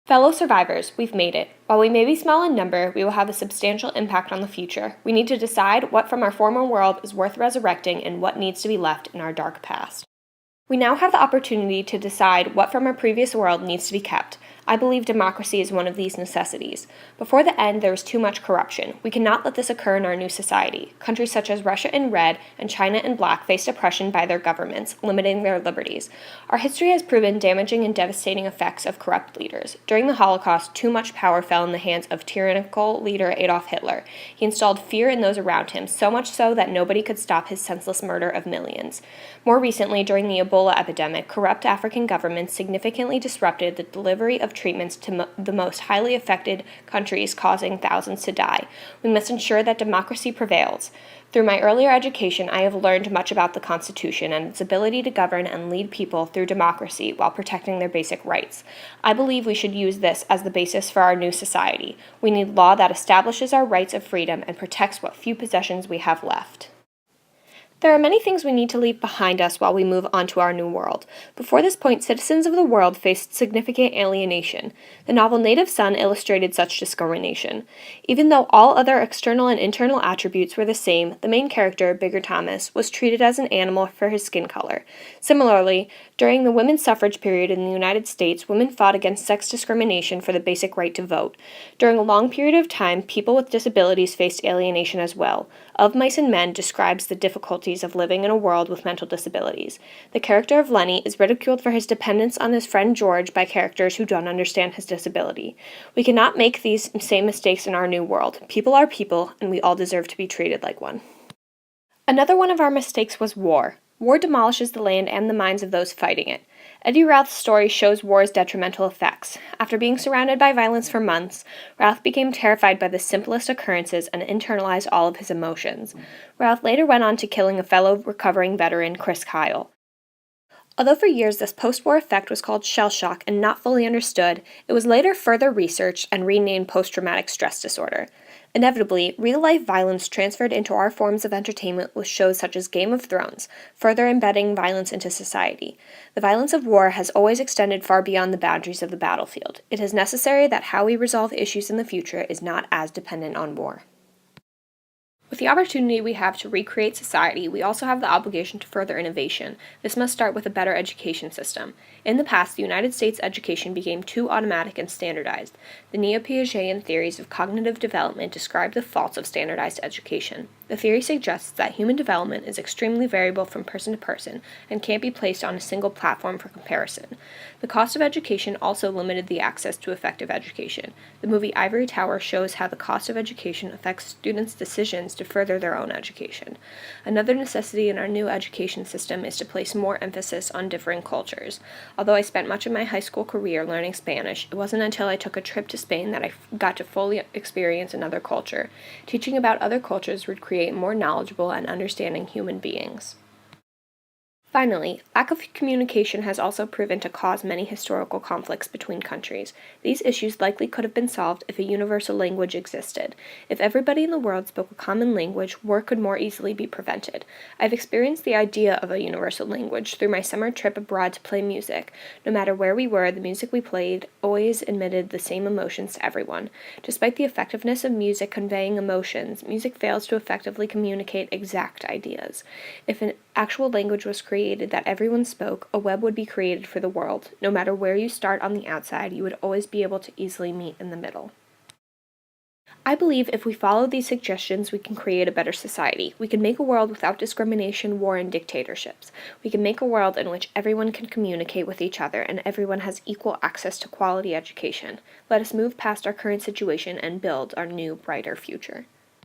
Fellow survivors, we've made it. While we may be small in number, we will have a substantial impact on the future. We need to decide what from our former world is worth resurrecting and what needs to be left in our dark past. We now have the opportunity to decide what from our previous world needs to be kept. I believe democracy is one of these necessities. Before the end, there is too much corruption. We cannot let this occur in our new society. Countries such as Russia in red and China in black faced oppression by their governments, limiting their liberties. Our history has proven damaging and devastating effects of corrupt leaders. During the Holocaust, too much power fell in the hands of tyrannical leader Adolf Hitler. He installed fear in those around him, so much so that nobody could stop his senseless murder of millions. More recently, during the Ebola epidemic, corrupt African governments significantly disrupted the delivery of treatments to the most highly affected countries, causing thousands to die. We must ensure that democracy prevails. Through my earlier education, I have learned much about the Constitution and its ability to govern and lead people through democracy while protecting their basic rights. I believe we should use this as the basis for our new society. We need law that establishes our rights of freedom and protects what few possessions we have left. There are many things we need to leave behind us while we move on to our new world. Before this point, citizens of the world faced significant alienation. The novel Native Son illustrated such discrimination. Even though all other external and internal attributes were the same, the main character, Bigger Thomas, was treated as an animal for his skin color. Similarly, during the women's suffrage period in the United States, women fought against sex discrimination for the basic right to vote. During a long period of time, people with disabilities faced alienation as well. Of Mice and Men describes the difficulties of living in a world with mental disabilities. The character of Lenny is ridiculed for his dependence on his friend George by characters who don't understand his disability. We cannot make these same mistakes in our new world. People are people, and we all deserve to be treated like one. Another one of our mistakes was war. War demolishes the land and the minds of those fighting it. Eddie Routh's story shows war's detrimental effects. After being surrounded by violence for months, Routh became terrified by the simplest occurrences and internalized all of his emotions. Routh later went on to killing a fellow recovering veteran, Chris Kyle. Although for years this post-war effect was called shell shock and not fully understood, it was later further researched and renamed post-traumatic stress disorder. Inevitably, real-life violence transferred into our forms of entertainment with shows such as Game of Thrones, further embedding violence into society. The violence of war has always extended far beyond the boundaries of the battlefield. It is necessary that how we resolve issues in the future is not as dependent on war. With the opportunity we have to recreate society, we also have the obligation to further innovation. This must start with a better education system. In the past, the United States education became too automatic and standardized. The Neo-Piagetian theories of cognitive development describe the faults of standardized education. The theory suggests that human development is extremely variable from person to person and can't be placed on a single platform for comparison. The cost of education also limited the access to effective education. The movie Ivory Tower shows how the cost of education affects students' decisions to further their own education. Another necessity in our new education system is to place more emphasis on differing cultures. Although I spent much of my high school career learning Spanish, it wasn't until I took a trip to Spain that I got to fully experience another culture. Teaching about other cultures would create more knowledgeable and understanding human beings. Finally, lack of communication has also proven to cause many historical conflicts between countries. These issues likely could have been solved if a universal language existed. If everybody in the world spoke a common language, war could more easily be prevented. I've experienced the idea of a universal language through my summer trip abroad to play music. No matter where we were, the music we played always emitted the same emotions to everyone. Despite the effectiveness of music conveying emotions, music fails to effectively communicate exact ideas. If an actual language was created that everyone spoke, a web would be created for the world. No matter where you start on the outside, you would always be able to easily meet in the middle. I believe if we follow these suggestions, we can create a better society. We can make a world without discrimination, war, and dictatorships. We can make a world in which everyone can communicate with each other and everyone has equal access to quality education. Let us move past our current situation and build our new, brighter future.